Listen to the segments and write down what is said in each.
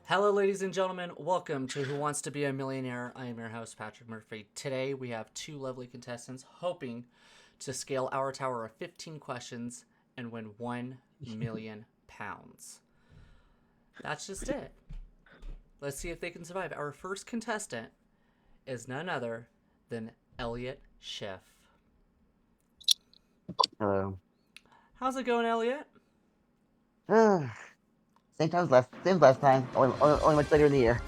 Hello, ladies and gentlemen. Welcome to Who Wants to Be a Millionaire. I am your host, Patrick Murphy. Today, we have two lovely contestants hoping to scale our tower of 15 questions and win £1 million. That's just it. Let's see if they can survive. Our first contestant is none other than Elliot Schiff. Hello. How's it going, Elliot? Same last time. Only much later in the year.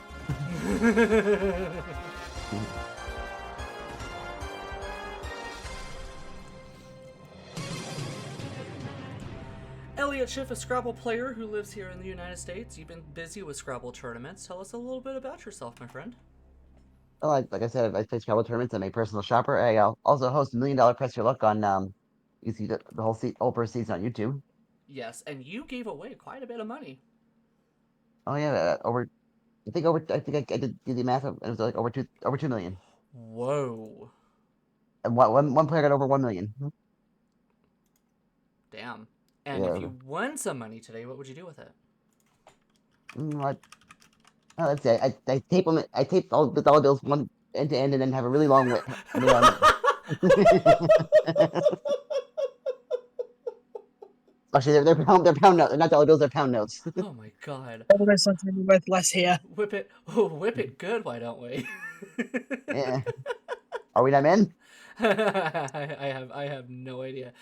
Elliot Schiff, a Scrabble player who lives here in the United States. You've been busy with Scrabble tournaments. Tell us a little bit about yourself, my friend. Well, like I said, I play Scrabble tournaments. I'm a personal shopper. I also host $1 Million Press Your Luck on you see the whole first season on YouTube. Yes, and you gave away quite a bit of money. Oh yeah, I think I did do the math. It was like over 2 million. Whoa. And one player got over 1 million. Damn. And if Yeah. you won some money today, what would you do with it? What? Oh, let's see. I tape them. I tape all the dollar bills one end to end, and then have a really long wait. Really long. Actually, they're pound notes. They're not dollar bills. They're pound notes. Oh my god. Almost something worth less here. Whip it. Oh, whip it good, why don't we? Yeah. Are we not men? I have no idea.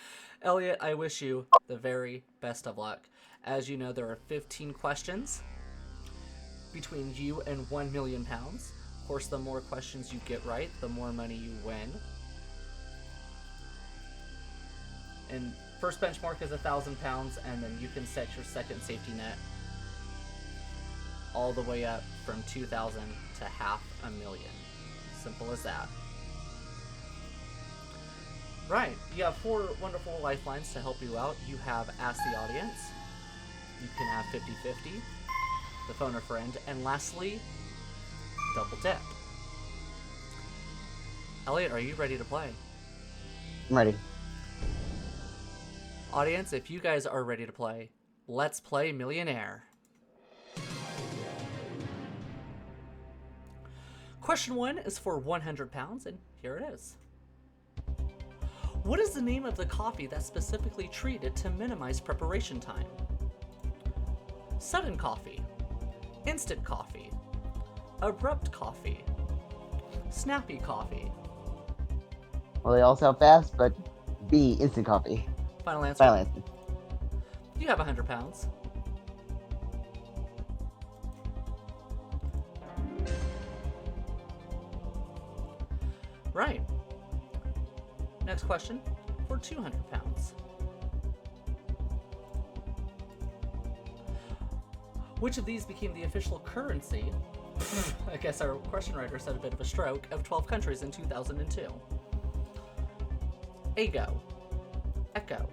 Elliot, I wish you the very best of luck. As you know, there are 15 questions between you and £1 million. Of course, the more questions you get right, the more money you win. And first benchmark is £1,000, and then you can set your second safety net all the way up from 2,000 to $500,000. Simple as that. Right, you have 4 wonderful lifelines to help you out. You have Ask the Audience, you can have 50-50, the Phone a Friend, and lastly, Double Dip. Elliot, are you ready to play? I'm ready. Audience, if you guys are ready to play, let's play Millionaire. Question 1 is for £100, and here it is. What is the name of the coffee that's specifically treated to minimize preparation time? Sudden coffee, instant coffee, abrupt coffee, snappy coffee. Well, they all sound fast, but B, instant coffee. Final answer? Final answer. You have £100. Right. Next question for £200. Which of these became the official currency? I guess our question writer said a bit of a stroke of 12 countries in 2002. Ego, Echo,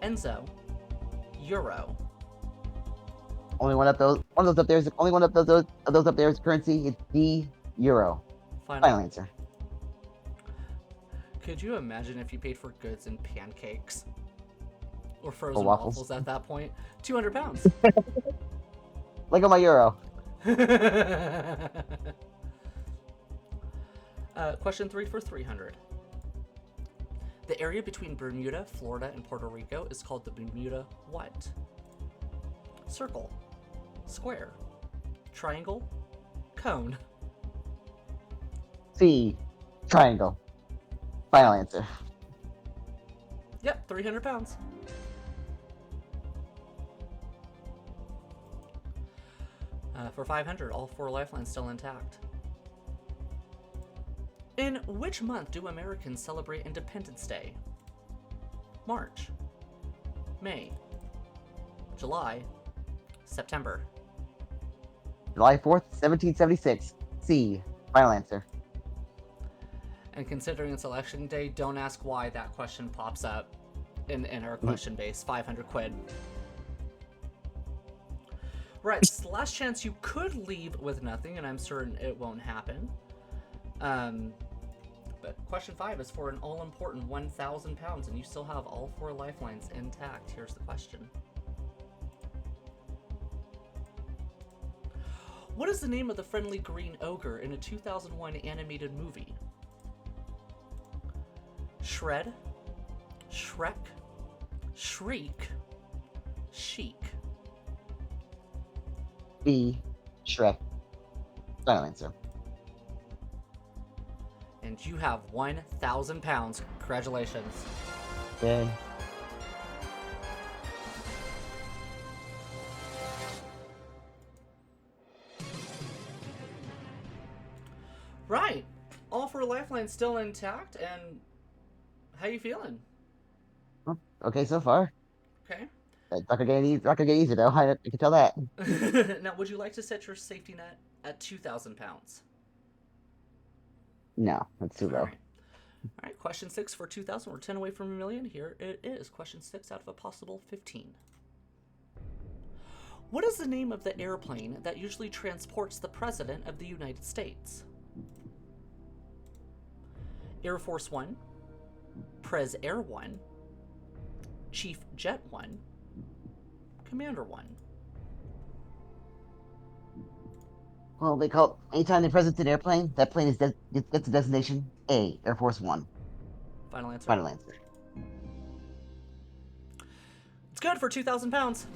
Enzo, Euro. Only one of those up there is only one of those up there is currency. It's D, Euro. Final answer. Could you imagine if you paid for goods and pancakes? Or frozen waffles. waffles at that point? £200. Like on my Euro. Question 3 for 300. The area between Bermuda, Florida, and Puerto Rico is called the Bermuda what? Circle, square, triangle, cone. C, triangle. Final answer. Yep, £300. For 500, all 4 lifelines still intact. In which month do Americans celebrate Independence Day? March, May, July, September. July 4th, 1776. C, final answer. And considering it's election day, don't ask why that question pops up in our question base. 500 quid. Right, it's the last chance you could leave with nothing, and I'm certain it won't happen. But question 5 is for an all-important £1,000, and you still have all 4 lifelines intact. Here's the question. What is the name of the friendly green ogre in a 2001 animated movie? Shred, Shrek, Shriek, Chic. B. Shrek. Final answer. And you have 1,000 pounds. Congratulations. Okay. Right. All four lifelines still intact, and how you feeling? Well, okay so far. Okay. It's not gonna get easy though. I can tell that. Now, would you like to set your safety net at 2,000 pounds? No, that's too All low. right. All right. Question 6 for 2,000. We're 10 away from a million. Here it is. Question 6 out of a possible 15. What is the name of the airplane that usually transports the President of the United States? Air Force One, Prez Air One, Chief Jet One, Commander One. Well, they call anytime the president's in an airplane, that plane gets a destination A, Air Force One. Final answer. Final answer. It's good for 2,000 pounds.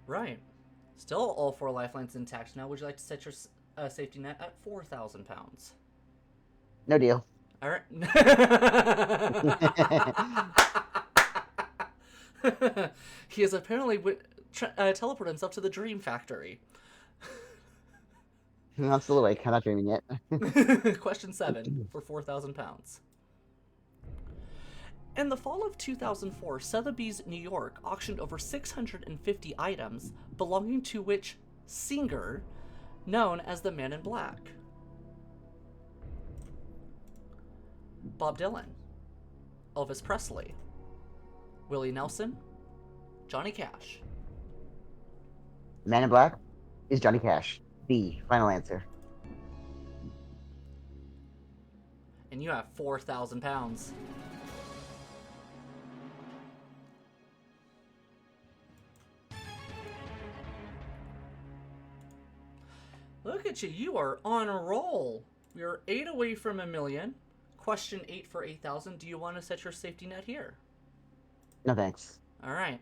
Right. Still all four lifelines intact now. Would you like to set your safety net at 4,000 pounds? No deal. All right. He has apparently teleported himself to the Dream Factory. I'm still awake. I'm not dreaming yet. Question 7 for 4,000 pounds. In the fall of 2004, Sotheby's New York auctioned over 650 items belonging to which singer known as the Man in Black? Bob Dylan, Elvis Presley, Willie Nelson, Johnny Cash. Man in Black is Johnny Cash. B. Final answer. And you have 4,000 pounds. Look at you. You are on a roll. You're 8 away from a million. Question 8 for 8,000. Do you want to set your safety net here? No thanks. All right.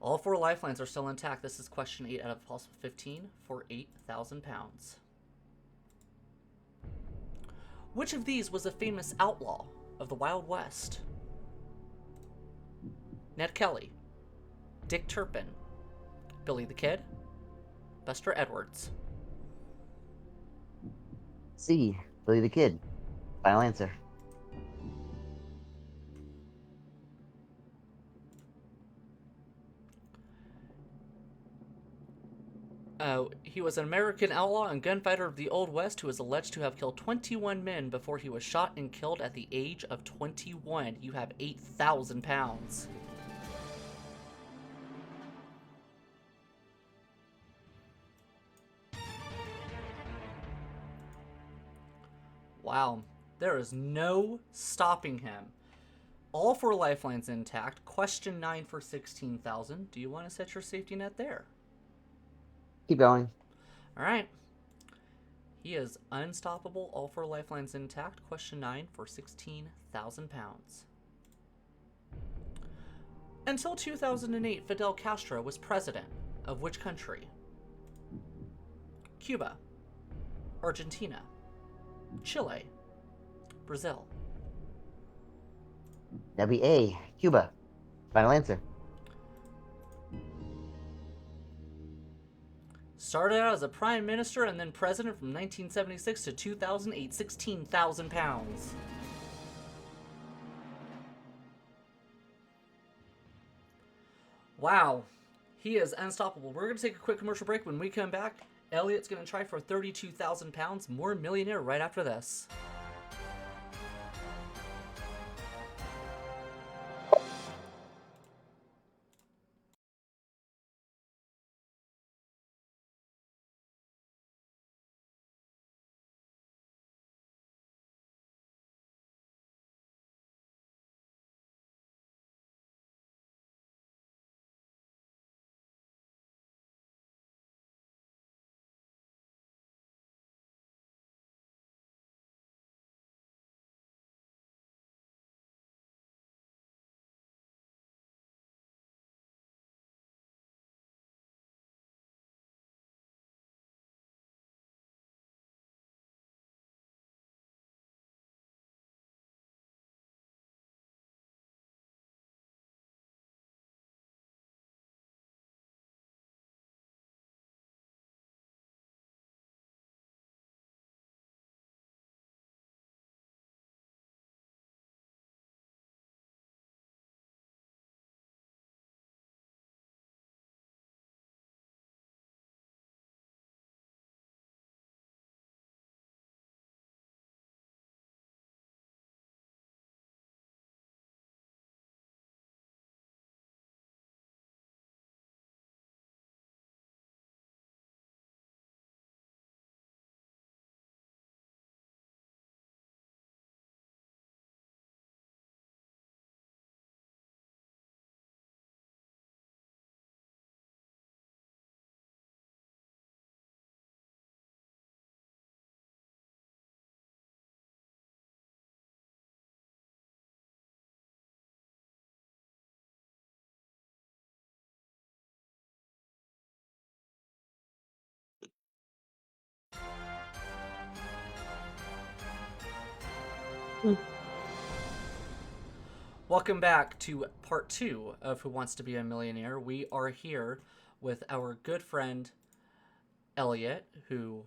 All four lifelines are still intact. This is question 8 out of possible 15 for 8,000 pounds. Which of these was a famous outlaw of the Wild West? Ned Kelly, Dick Turpin, Billy the Kid, Buster Edwards. C. Billy the Kid. Final answer. He was an American outlaw and gunfighter of the Old West who is alleged to have killed 21 men before he was shot and killed at the age of 21. You have 8,000 pounds. Wow, there is no stopping him. All four lifelines intact. Question 9 for 16,000. Do you want to set your safety net there? Keep going. All right. He is unstoppable. All four lifelines intact. Question 9 for 16,000 pounds. Until 2008, Fidel Castro was president of which country? Cuba, Argentina, Chile, Brazil. That'd be A. Cuba. Final answer. Started out as a prime minister and then president from 1976 to 2008, 16,000 pounds. Wow, he is unstoppable. We're going to take a quick commercial break. When we come back, Elliot's going to try for 32,000 pounds, more Millionaire right after this. Welcome back to part 2 of Who Wants to Be a Millionaire. We are here with our good friend Elliot, who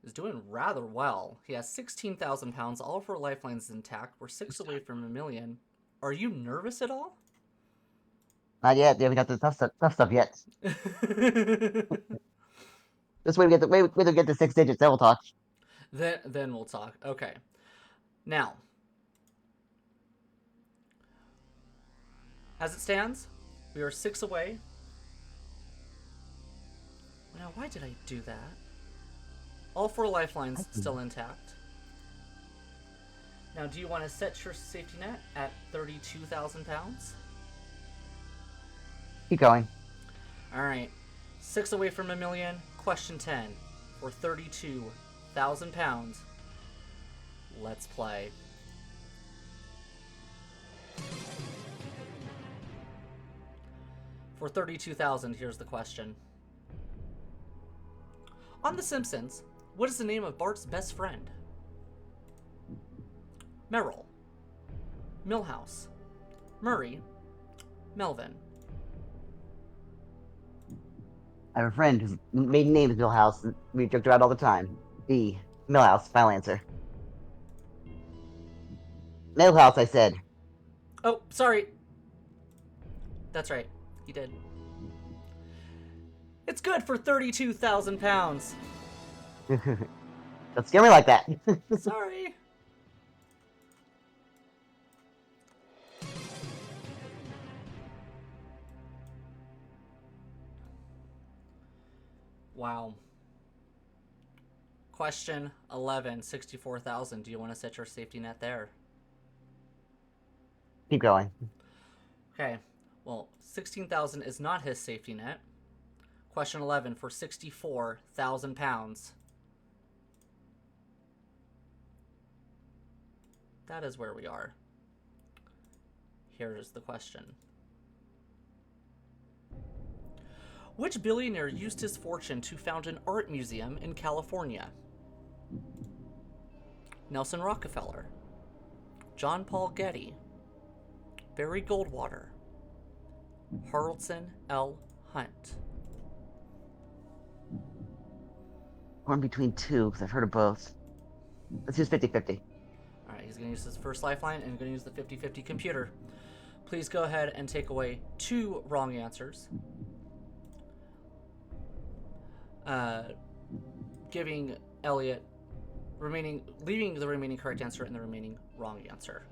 is doing rather well. He has 16,000 pounds, all of our lifelines intact. We're 6 away from a million. Are you nervous at all? Not yet. They haven't got the tough stuff yet. Just wait to get the 6 digits. Then we'll talk. Then we'll talk. Okay. Now, as it stands, we are 6 away. Now, why did I do that? All 4 lifelines still intact. Now, do you want to set your safety net at 32,000 pounds? Keep going. All right. 6 away from a million. Question 10. For 32,000 pounds. Let's play. For 32,000, here's the question. On The Simpsons, what is the name of Bart's best friend? Merrill, Milhouse, Murray, Melvin. I have a friend whose maiden name is Millhouse, and we joked around all the time. B. Millhouse. Final answer. Millhouse, I said. Oh, sorry. That's right. He did. It's good for 32,000 pounds. Don't scare me like that. Sorry. Wow. Question 11, 64,000. Do you want to set your safety net there? Keep going. Okay. Well, 16,000 is not his safety net. Question 11 for 64,000 pounds. That is where we are. Here is the question. Which billionaire used his fortune to found an art museum in California? Nelson Rockefeller, John Paul Getty, Barry Goldwater, Harrelson L. Hunt. Torn between two, because I've heard of both. Let's use 50-50. All right, he's going to use his first lifeline and going to use the 50-50 computer. Please go ahead and take away 2 wrong answers. Giving Elliot leaving the remaining correct answer and the remaining wrong answer.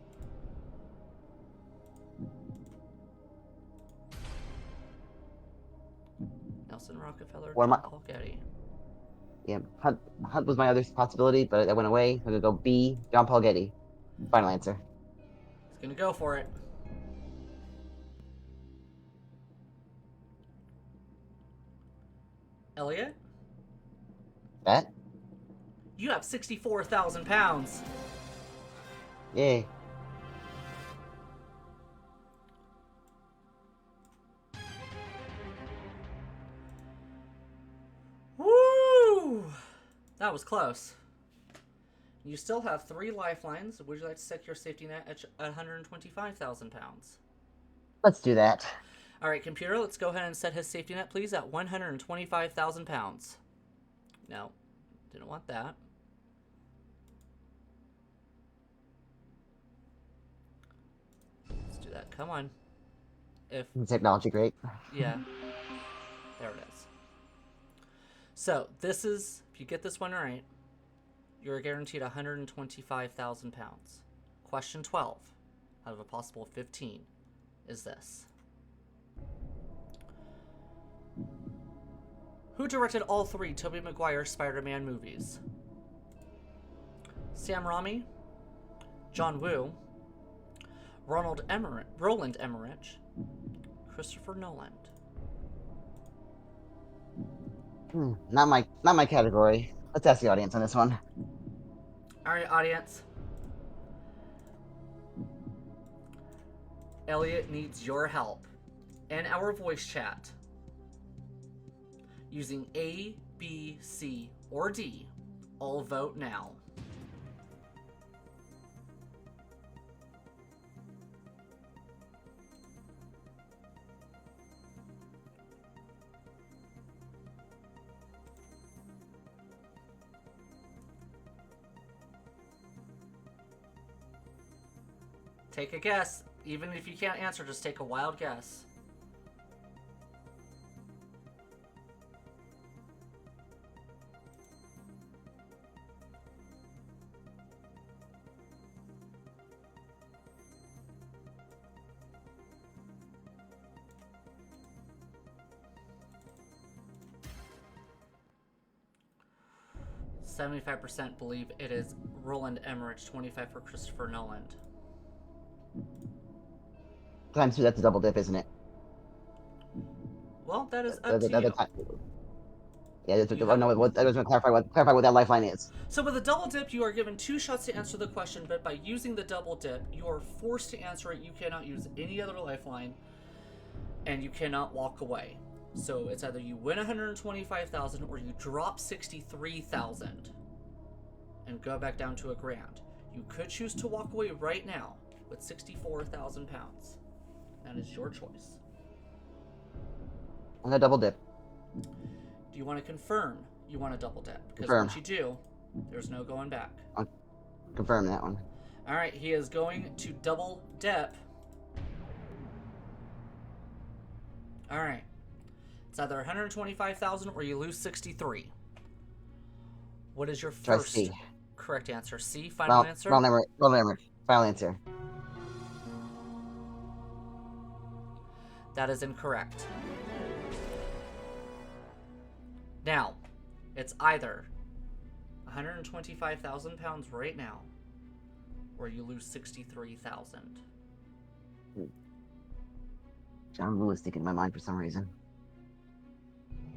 Nelson Rockefeller, John Paul Getty. Yeah, Hunt was my other possibility, but that went away. I'm gonna go B. John Paul Getty. Final answer. He's gonna go for it. Elliot? That? You have 64,000 pounds. Yay. Woo! That was close. You still have 3 lifelines. Would you like to set your safety net at 125,000 pounds? Let's do that. All right, computer, let's go ahead and set his safety net, please, at 125,000 pounds. No, didn't want that. Let's do that. Come on. If Technology, great. Yeah. There it is. So, this is, if you get this one right, you're guaranteed 125,000 pounds. Question 12, out of a possible 15, is this. Who directed all 3 Tobey Maguire Spider-Man movies? Sam Raimi, John Woo, Roland Emmerich, Christopher Nolan. Not my category. Let's ask the audience on this one. All right, audience. Elliot needs your help in our voice chat. Using A, B, C, or D, all vote now. Take a guess. Even if you can't answer, just take a wild guess. %75% believe it is Roland Emmerich, 25 for Christopher Nolan. Times 2, that's a double dip, isn't it? Well, that is up to you. Yeah, You have- no, I was going to clarify what that lifeline is. So with a double dip, you are given 2 shots to answer the question, but by using the double dip, you are forced to answer it. You cannot use any other lifeline, and you cannot walk away. So it's either you win 125,000 or you drop 63,000 and go back down to £1,000. You could choose to walk away right now with 64,000 pounds. That is your choice. I'm going to double dip. Do you want to confirm you want to double dip? Because Confirm. once you do, there's no going back. I'll confirm that one. All right, he is going to double dip. All right. It's either 125,000 or you lose 63. What is your Try first C. correct answer? C, final answer? Roland Emmerich. Final answer. That is incorrect. Now, it's either 125,000 pounds right now or you lose 63,000. John Woo is sticking in my mind for some reason.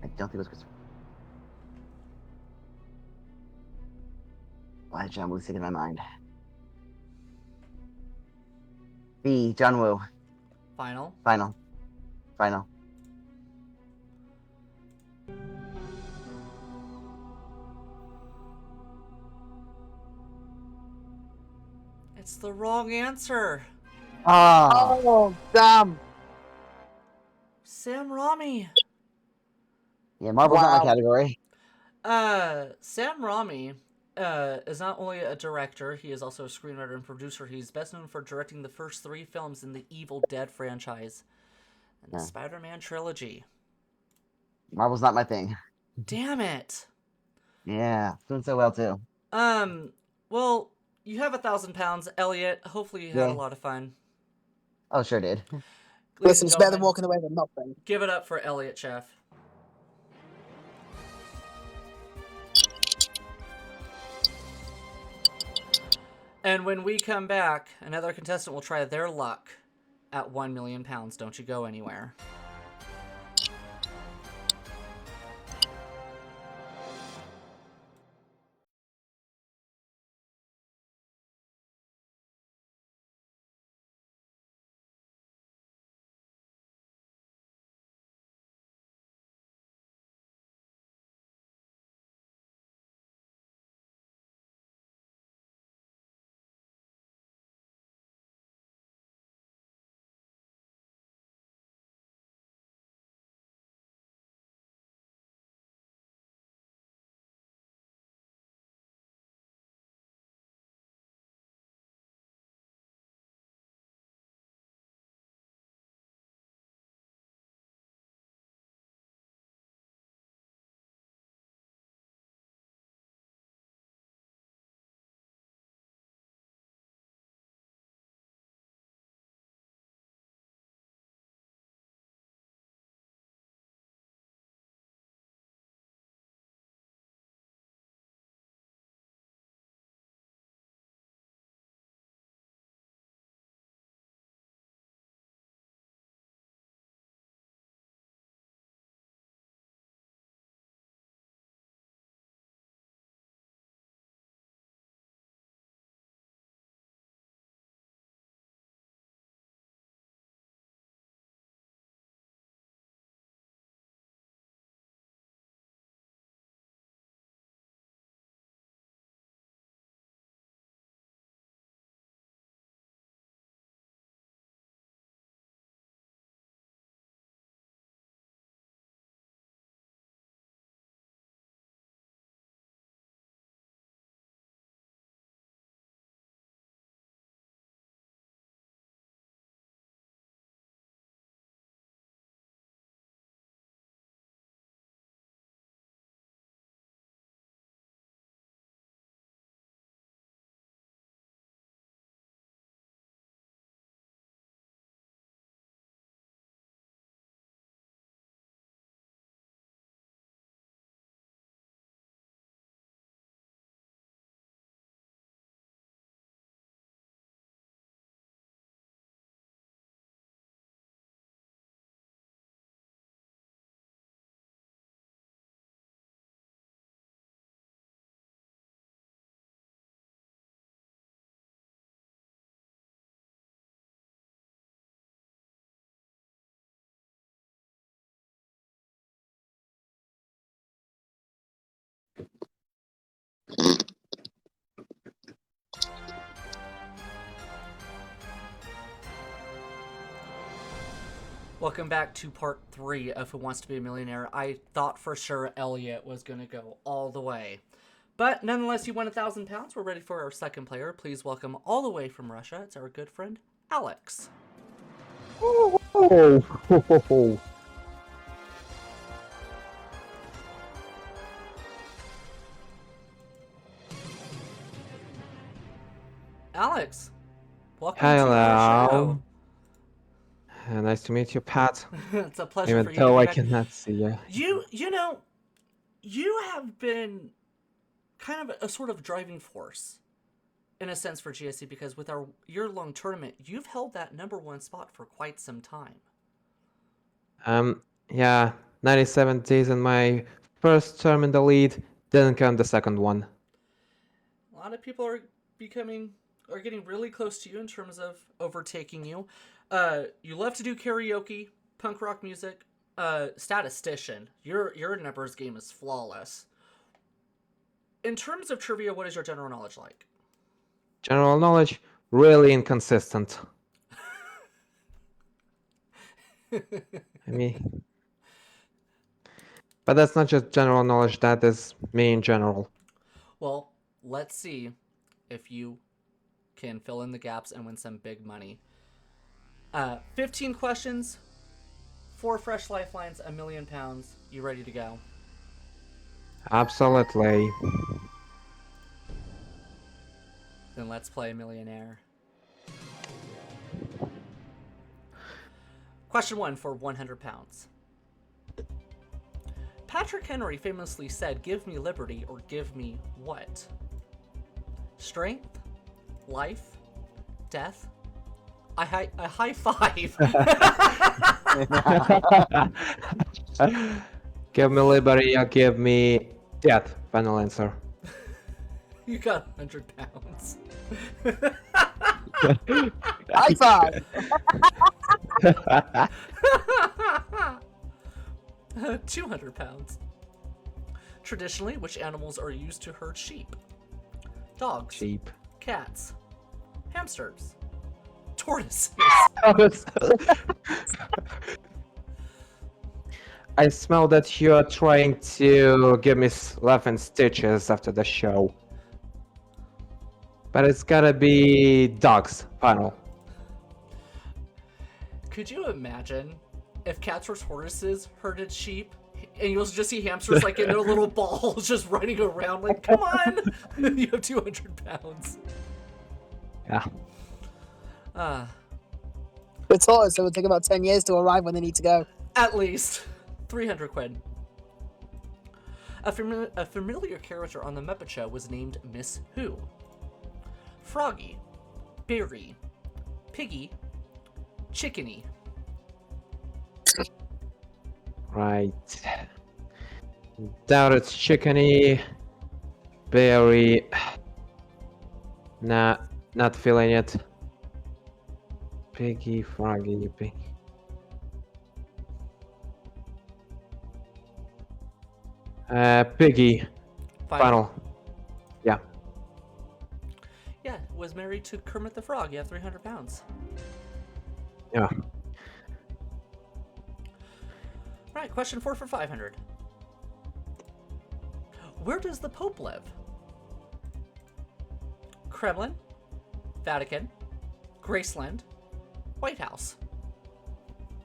I don't think it was Christopher. Why is John Woo sticking in my mind? B. John Woo. Final? Final. It's the wrong answer. Oh, damn. Sam Raimi. yeah, Marvel's not my category. Sam Raimi is not only a director, he is also a screenwriter and producer. He's best known for directing the first 3 films in the Evil Dead franchise and the Spider-Man trilogy. Marvel's not my thing. Damn it. Yeah, doing so well too. Well, you have 1,000 pounds, Elliot. Hopefully you had a lot of fun. Oh, sure did. Listen, it's better than walking away with nothing. Give it up for Elliot, chef. And when we come back, another contestant will try their luck at 1 million pounds. Don't you go anywhere. Welcome back to part 3 of Who Wants to Be a Millionaire. I thought for sure Elliot was going to go all the way. But nonetheless, you won £1,000. We're ready for our second player. Please welcome all the way from Russia. It's our good friend, Alex. Oh. Alex, welcome to our show. Nice to meet you, Pat. It's a pleasure Even for you though to I be back. cannot see you. You have been kind of a sort of driving force, in a sense, for GSE, because with our year-long tournament, you've held that #1 spot for quite some time. Yeah, 97 days in my first term in the lead, didn't count the second one. A lot of people are getting really close to you in terms of overtaking you. You love to do karaoke, punk rock music, statistician. Your numbers game is flawless. In terms of trivia, what is your general knowledge like? General knowledge, really inconsistent. But that's not just general knowledge, that is me in general. Well, let's see if you can fill in the gaps and win some big money. 15 questions, 4 fresh lifelines, £1 million. You ready to go? Absolutely. Then let's play Millionaire. Question 1 for £100. Patrick Henry famously said, "Give me liberty or give me what?" Strength? Life? Death? A high five. Give me liberty or give me death. Final answer. You got £100. High five! £200. Traditionally, which animals are used to herd sheep? Dogs. Sheep. Cats. Hamsters. Tortoises. I smell that you're trying to give me laughing stitches after the show. But it's gotta be dogs. Final. Could you imagine if cats or tortoises herded sheep and you'll just see hamsters like in their little balls just running around like, come on! You have £200. Yeah. The tortoise, it would take about 10 years to arrive when they need to go. At least. 300 quid. A familiar character on The Muppet Show was named Miss Who? Froggy, Berry, Piggy, Chickeny. Right. Doubt it's chickeny. Berry. Nah, not feeling it. Piggy, froggy, pig. Piggy. Final. Yeah. Yeah, was married to Kermit the Frog. You have £300. Yeah. Right, question 4 for 500. Where does the Pope live? Kremlin, Vatican, Graceland, White House.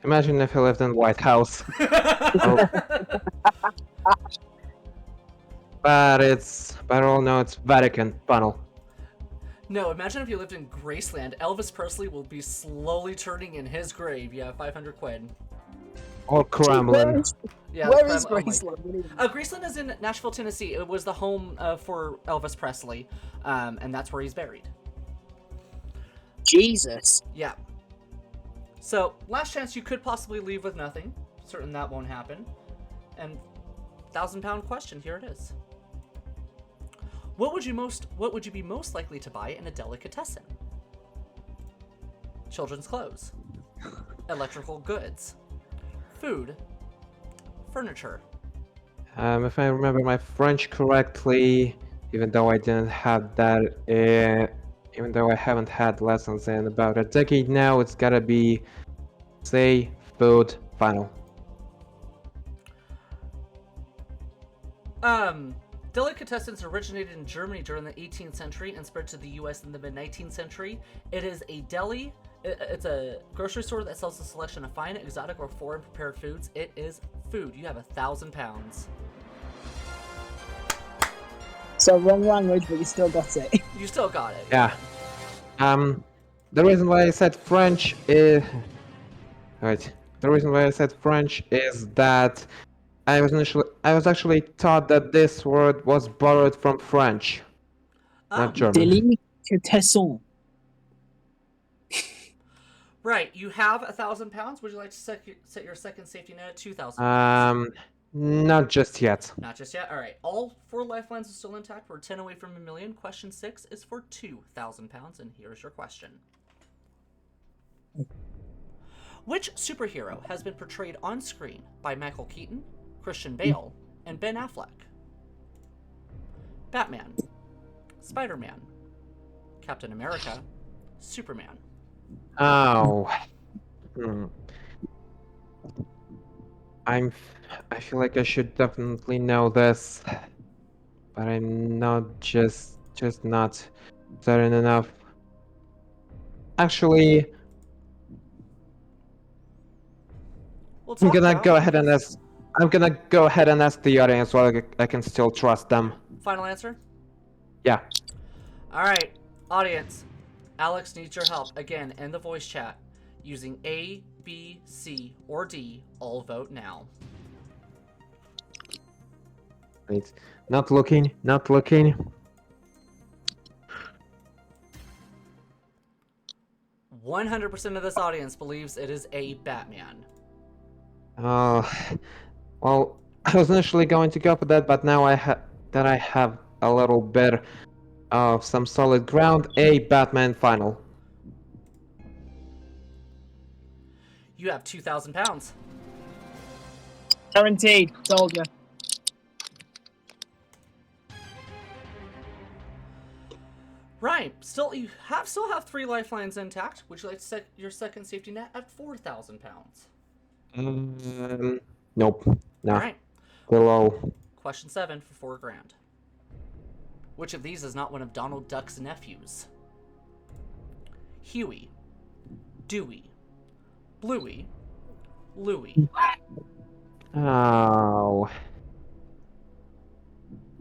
Imagine if he lived in White House. Oh. But I don't know, it's Vatican. Final. No, imagine if you lived in Graceland. Elvis Presley will be slowly turning in his grave. Yeah, 500 quid. Or Kremlin. Yeah, Where is Kremlin. Graceland? Graceland is in Nashville, Tennessee. It was the home for Elvis Presley, and that's where he's buried. Jesus. Yeah. So, last chance, you could possibly leave with nothing. Certain that won't happen. And £1,000 question, here it is. What would you be most likely to buy in a delicatessen? Children's clothes, electrical goods, food, furniture. If I remember my French correctly, even though I didn't have that, even though I haven't had lessons in about a decade now, it's gotta be, say, food final. Delicatessens originated in Germany during the 18th century and spread to the U.S. in the mid-19th century. It is a deli. It's a grocery store that sells a selection of fine, exotic, or foreign prepared foods. It is food. You have 1,000 pounds. So wrong language, but you still got it. You still got it. Yeah. The reason why I said French is right. The reason why I said French is that I was actually taught that this word was borrowed from French, not German. Delicatessen. Right. You have 1,000 pounds. Would you like to set your second safety net at 2,000 pounds? Not just yet. Not just yet. All right. All 4 lifelines are still intact. We're 10 away from a million. Question 6 is for 2,000 pounds, and here's your question. Which superhero has been portrayed on screen by Michael Keaton, Christian Bale, and Ben Affleck? Batman, Spider-Man, Captain America, Superman. Oh. I feel like I should definitely know this, but I'm not just not certain enough. Actually, We'll I'm talk gonna about go ahead and ask. I'm gonna go ahead and ask the audience while I can still trust them. Final answer? Yeah. All right, audience. Alex needs your help. Again, in the voice chat. Using A, B, C, or D, all vote now. Wait. Not looking. Not looking. 100% of this audience believes it is a Batman. Well, I was initially going to go for that, but now I have a little bit of some solid ground. A Batman final. You have 2,000 pounds. Guaranteed. Told you. Right. You still have 3 lifelines intact. Would you like to set your second safety net at 4,000 pounds? Nope. No. All right. Below. Question 7 for 4 grand. Which of these is not one of Donald Duck's nephews? Huey, Dewey, Bluey, Louie. Oh.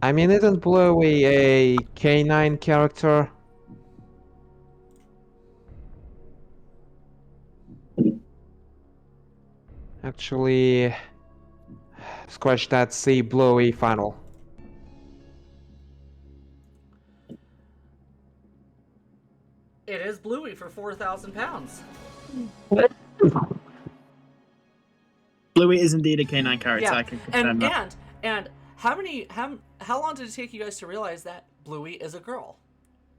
I mean, isn't Bluey a canine character? Actually, scratch that. C Bluey final. It is Bluey for 4,000 pounds. Bluey is indeed a canine character. Yeah, I can confirm that. and how long did it take you guys to realize that Bluey is a girl?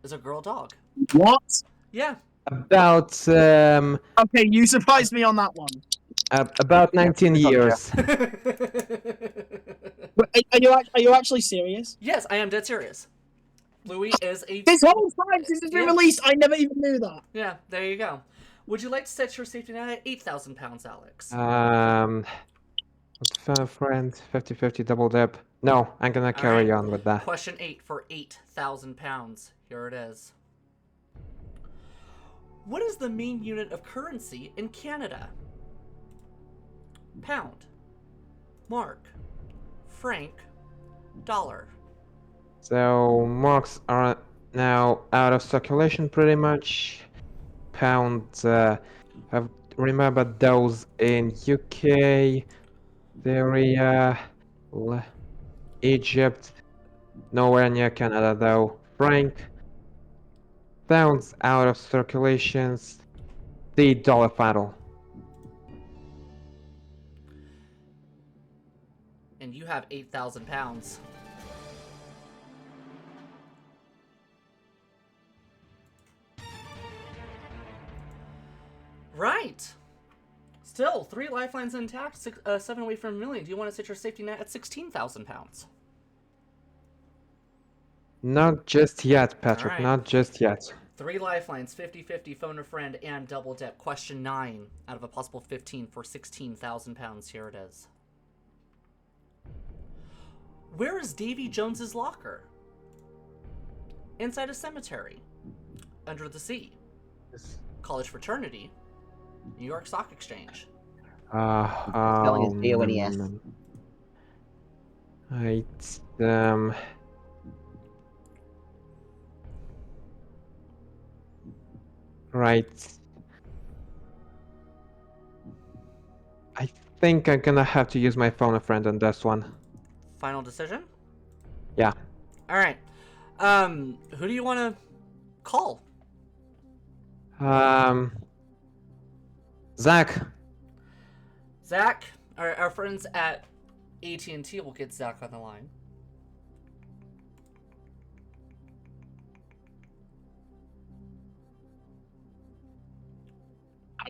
Is a girl dog? What? Yeah. About Okay, you surprised me on that one. About 19 years. Are you actually serious? Yes, I am dead serious. Bluey is a... This whole time since it's been released, I never even knew that. Yeah, there you go. Would you like to set your safety net at 8,000 pounds, Alex? Friend, 50-50 double dip. No, I'm gonna carry on with that. Question 8 for 8,000 pounds. Here it is. What is the main unit of currency in Canada? Pound, mark, franc, dollar. So marks are now out of circulation pretty much. Pounds, I've remembered those in UK, Syria, Egypt, nowhere near Canada though. Franc, pounds out of circulations. The dollar final. And you have 8,000 pounds. Right. Still, 3 lifelines intact, 7 away from a million. Do you want to set your safety net at 16,000 pounds? Not just yet, Patrick. Alright. Not just yet. 3 lifelines, 50-50, phone a friend, and double dip. Question 9 out of a possible 15 for £16,000. Here it is. Where is Davy Jones's locker? Inside a cemetery. Under the sea. College fraternity. New York Stock Exchange. Spelling is D-O-N-E-S. Right. Right. I think I'm gonna have to use my phone a friend on this one. Final decision? Yeah. All right. Who do you want to call? Zach. Zach. Our friends at AT&T will get Zach on the line.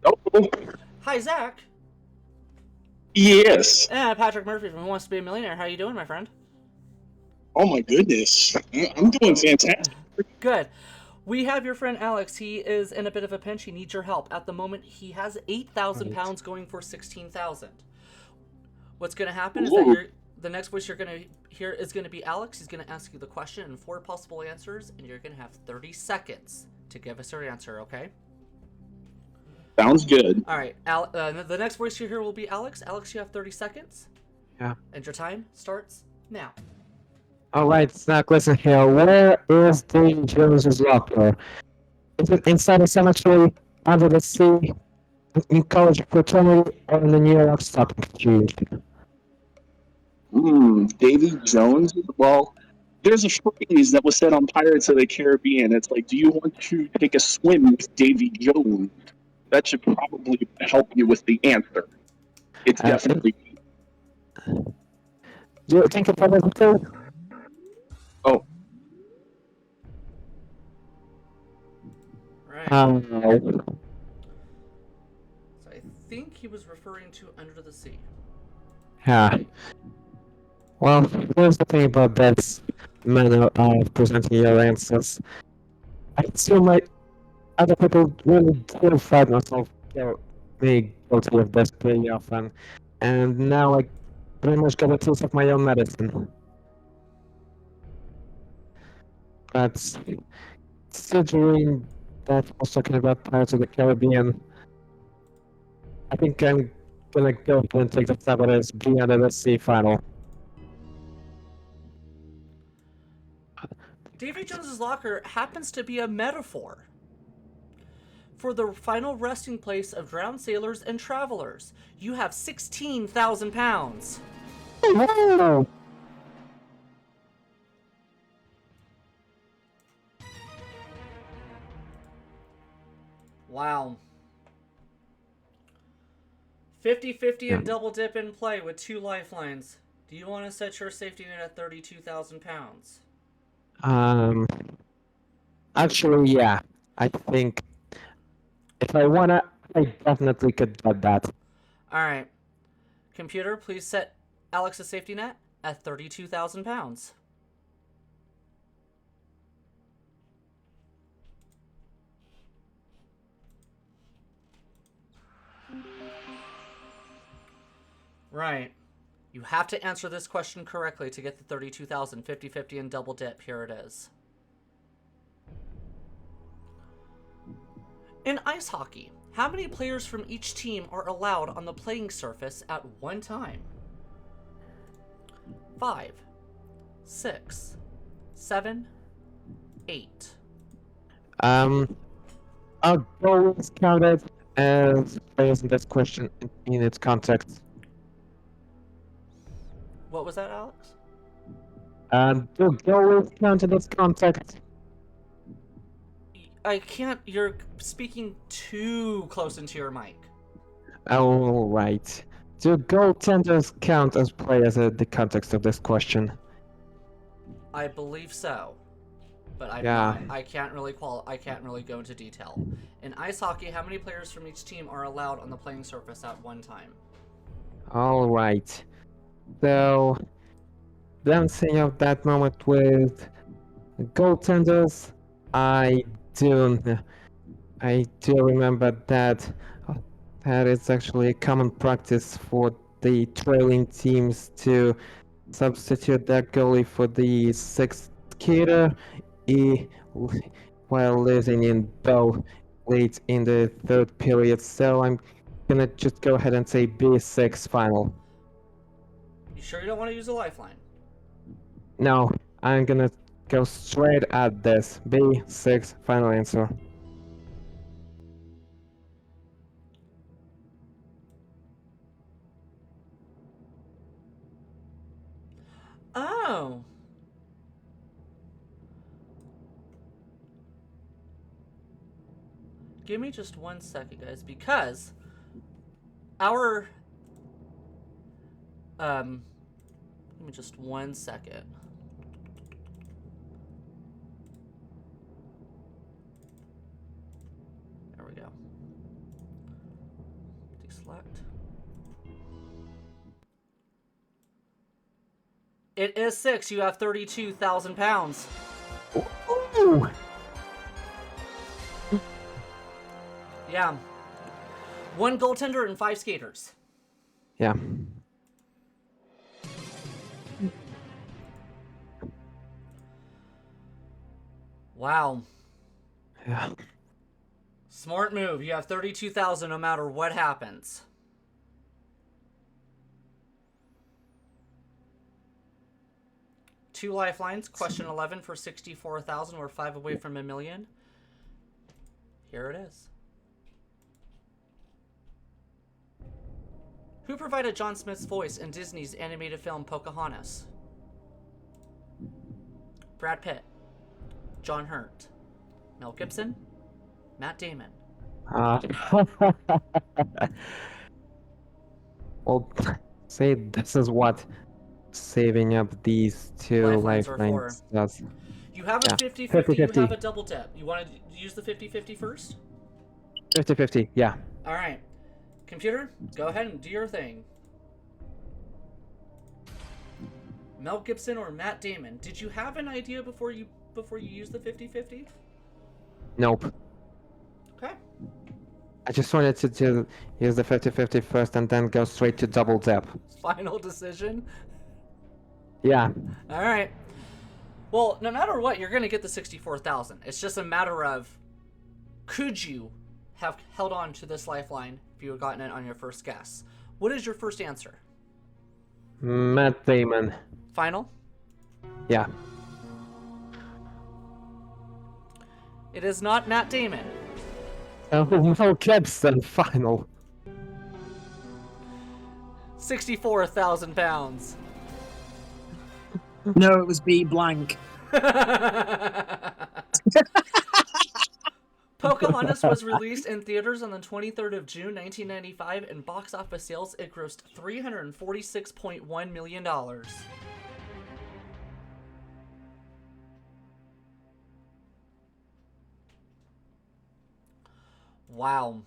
Hello? Hi, Zach. Yes. Patrick Murphy from Who Wants to Be a Millionaire. How you doing, my friend? Oh my goodness. I'm doing fantastic. Good. We have your friend Alex. He is in a bit of a pinch. He needs your help. At the moment, he has £8,000 going for $16,000. What's going to happen is that the next voice you're going to hear is going to be Alex. He's going to ask you the question and 4 possible answers, and you're going to have 30 seconds to give us your answer, okay? Sounds good. All right. The next voice you hear will be Alex. Alex, you have 30 seconds. Yeah. And your time starts now. Alright, Zach, listen here. Where is Davy Jones's locker? Is it inside a cemetery, under the sea, in college fraternity, or in the New York Stock Exchange? Davy Jones? Well, there's a phrase that was said on Pirates of the Caribbean. It's like, do you want to take a swim with Davy Jones? That should probably help you with the answer. It's definitely... Do you think it's probably true? Oh, Right. Um, So I think he was referring to Under the Sea. yeah. Well, here's the thing about this manner of presenting your answers. I feel like other people really do find myself me guilty of this pretty often, and now I pretty much got a taste of my own medicine. But considering that I was talking about Pirates of the Caribbean, I think I'm gonna go ahead and take the stab at this Beyond the Sea final. Davy Jones's locker happens to be a metaphor for the final resting place of drowned sailors and travelers. You have £16,000. Wow. 50-50 and double dip in play with 2 lifelines. Do you want to set your safety net at £32,000? Actually, yeah. I think if I wanna, I definitely could get that. Alright. Computer, please set Alex's safety net at £32,000. Right. You have to answer this question correctly to get the 32,000, 50-50 and double dip. Here it is. In ice hockey, how many players from each team are allowed on the playing surface at one time? 5, 6, 7, 8. I'll go with counted as players in this question in its context. What was that, Alex? To go with counted as context. I can't. You're speaking too close into your mic. Alright. Do goaltenders count as players in the context of this question? I believe so, but Yeah. I can't really I can't really go into detail. In ice hockey, how many players from each team are allowed on the playing surface at one time? Alright. So, bouncing off that moment with goaltenders, I do remember that that it's actually a common practice for the trailing teams to substitute their goalie for the sixth skater i- while losing in both late in the third period. So I'm gonna just go ahead and say B6 final. You sure you don't want to use a lifeline? No, I'm gonna go straight at this. B6 final answer. Oh. Give me just 1 second, guys, because our give me just 1 second. There we go. Deselect. It is 6. You have 32,000 pounds. Ooh. Yeah. 1 goaltender and 5 skaters. Yeah. Wow. Yeah. Smart move. You have 32,000 no matter what happens. Two lifelines. Question 11 for 64,000. We're 5 away from $1 million. Here it is. Who provided John Smith's voice in Disney's animated film Pocahontas? Brad Pitt, John Hurt, Mel Gibson, Matt Damon. Well, say this is what saving up these two Lifelines are lifelines does. You have a Yeah. 50-50, you 50-50. have a double dip. You want to use the 50-50 first? 50-50, yeah. All right. Computer, go ahead and do your thing. Mel Gibson or Matt Damon? Did you have an idea before you used the 50-50? Nope. Okay. I just wanted to use the 50-50 first and then go straight to double dip. Final decision. Yeah. All right. Well, no matter what, you're going to get the 64,000. It's just a matter of could you have held on to this lifeline if you had gotten it on your first guess? What is your first answer? Matt Damon. Final? Yeah. It is not Matt Damon. Oh, Mel Gibson, final. 64,000 pounds. No, it was B blank. Pocahontas was released in theaters on the 23rd of June, 1995, and box office sales it grossed $346.1 million. Wow.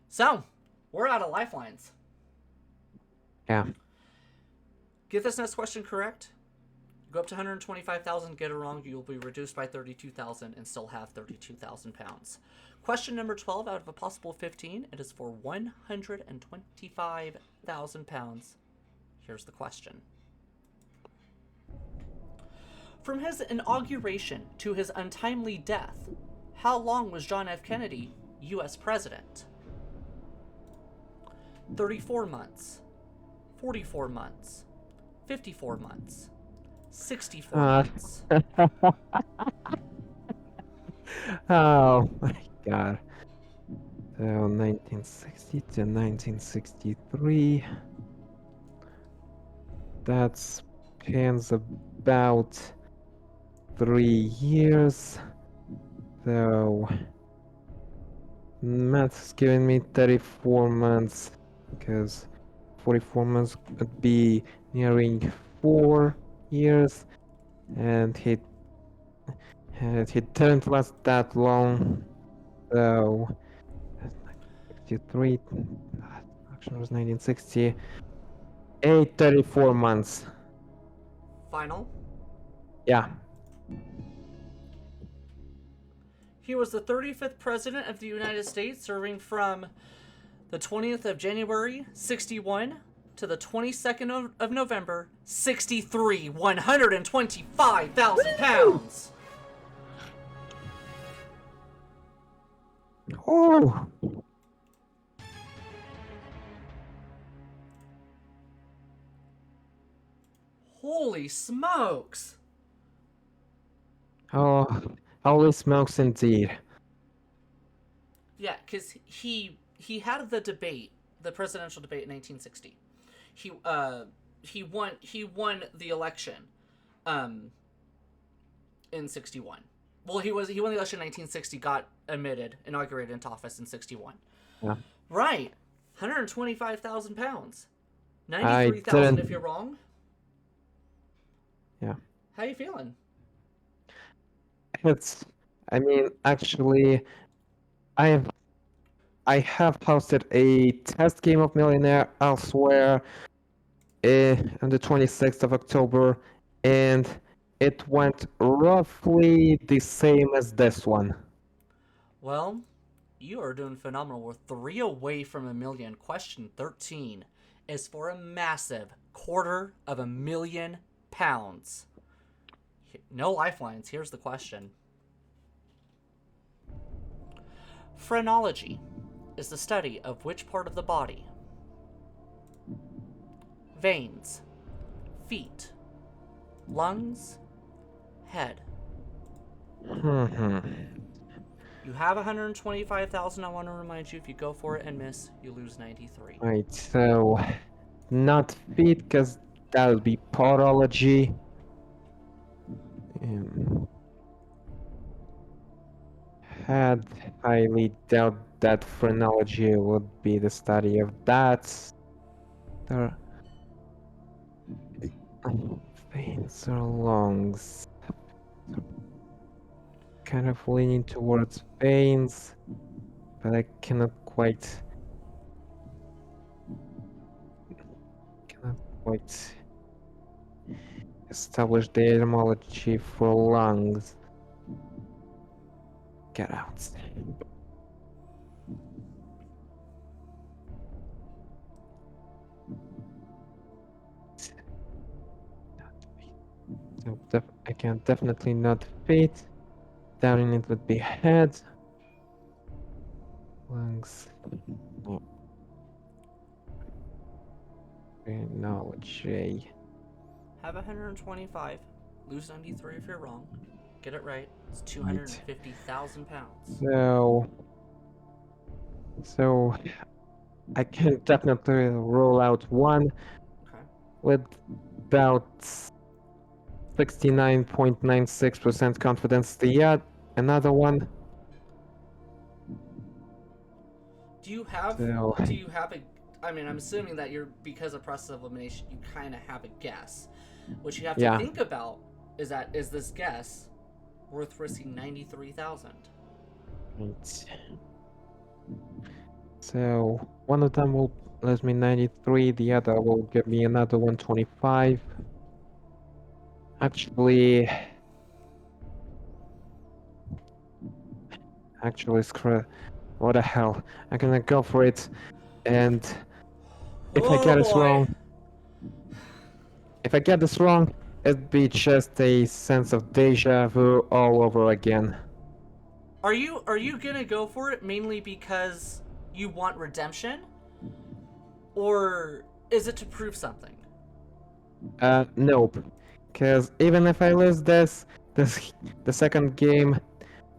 So, we're out of lifelines. Yeah. Get this next question correct. Go up to 125,000, get it wrong, you'll be reduced by 32,000 and still have 32,000 pounds. Question number 12 out of a possible 15. It is for 125,000 pounds. Here's the question. From his inauguration to his untimely death, how long was John F. Kennedy U.S. president? 34 months, 44 months, 54 months, 64 months. Oh my god. So 1960 to 1963. That spans about 3 years. So math's giving me 34 months because 44 months would be nearing 4 years, and he didn't last that long. So 63 action was 1960. 34 months. Final? Yeah. He was the 35th president of the United States, serving from the 20th of January, 61, to the 22nd of November, 63, 125,000 pounds. Oh, Holy smokes. oh, holy smokes indeed. Yeah, because he had the debate, the presidential debate in 1960. He won the election, in 61. Well, he won the election in 1960, got inaugurated into office in 61. Yeah. Right, 125,000 pounds, I 93,000 didn't. if you're wrong. Yeah. How you feeling? I mean, actually, I have hosted a test game of Millionaire elsewhere on the 26th of October, and it went roughly the same as this one. Well, you are doing phenomenal. We're 3 away from a million. Question 13 is for a massive £250,000. No lifelines. Here's the question. Phrenology is the study of which part of the body? Veins, feet, lungs, head. Hmm. You have 125,000. I want to remind you, if you go for it and miss, you lose 93. Right, so not feet, because that would be podology. Had highly doubt that phrenology would be the study of that. There veins or lungs. Kind of leaning towards veins, but I cannot quite establish the etymology for lungs. Get out. So I can definitely not feet. Down in it would be head. Lungs. No. Phrenology. Have 125. Lose 93 if you're wrong. Get it right. It's 250,000 pounds. So I can definitely rule out one Okay. with about 69.96% confidence. Another one. Do you have So a I mean, I'm assuming that because of process of elimination, you kind of have a guess. What you have to yeah. think about is this guess worth risking 93,000? Right. So one of them will lose me 93, the other will give me another 125. Actually, screw. What the hell? I'm gonna go for it, and if I Oh get this boy. wrong, it'd be just a sense of deja vu all over again. Are you gonna go for it mainly because you want redemption, or is it to prove something? Nope. Because even if I lose this, the second game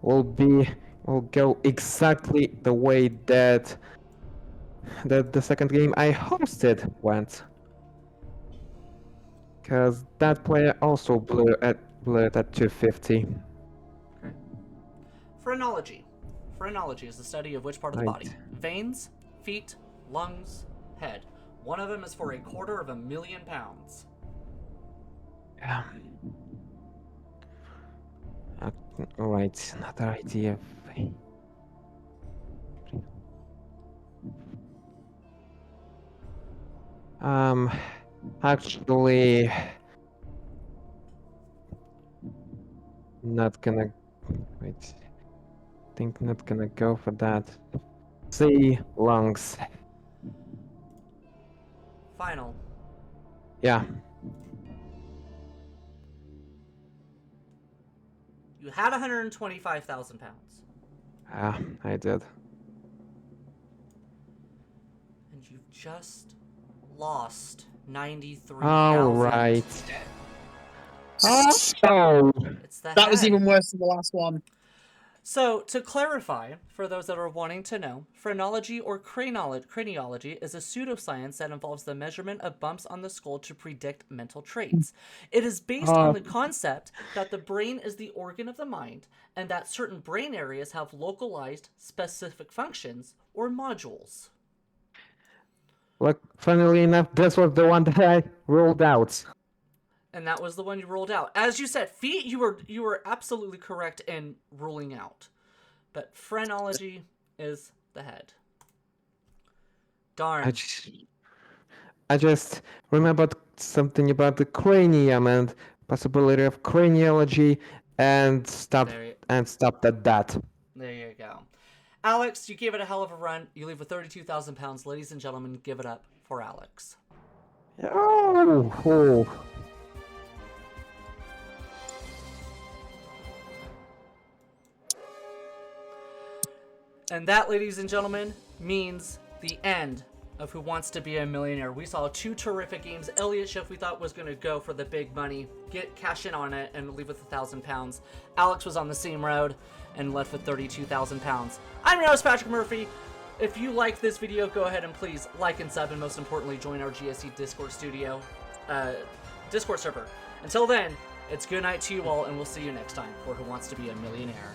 will go exactly the way that the second game I hosted went. Because that player also blew it at 250. Okay. Phrenology. Phrenology is the study of which part of the Right. body? Veins, feet, lungs, head. One of them is for £250,000. Yeah. Alright, another idea. Actually, not gonna wait. think not gonna go for that. C, lungs. Final. Yeah. You had 125,000 pounds. I did. And you've just lost 93,000. All right. Oh. It's the That was head. even worse than the last one. So, to clarify, for those that are wanting to know, phrenology or craniology is a pseudoscience that involves the measurement of bumps on the skull to predict mental traits. It is based on the concept that the brain is the organ of the mind and that certain brain areas have localized specific functions or modules. Look, funnily enough, this was the one that I ruled out. And that was the one you ruled out. As you said, feet, you were absolutely correct in ruling out. But phrenology is the head. Darn. I just remembered something about the cranium and possibility of craniology and stopped at that. There you go. Alex, you gave it a hell of a run. You leave with 32,000 pounds. Ladies and gentlemen, give it up for Alex. Oh. And that, ladies and gentlemen, means the end of Who Wants to Be a Millionaire. We saw two terrific games. Elliot Schiff, we thought, was going to go for the big money, cash in on it, and leave with 1,000 pounds. Alex was on the same road and left with 32,000 pounds. I'm your host, Patrick Murphy. If you like this video, go ahead and please like and sub, and most importantly, join our GSE Discord server. Until then, it's good night to you all, and we'll see you next time for Who Wants to Be a Millionaire.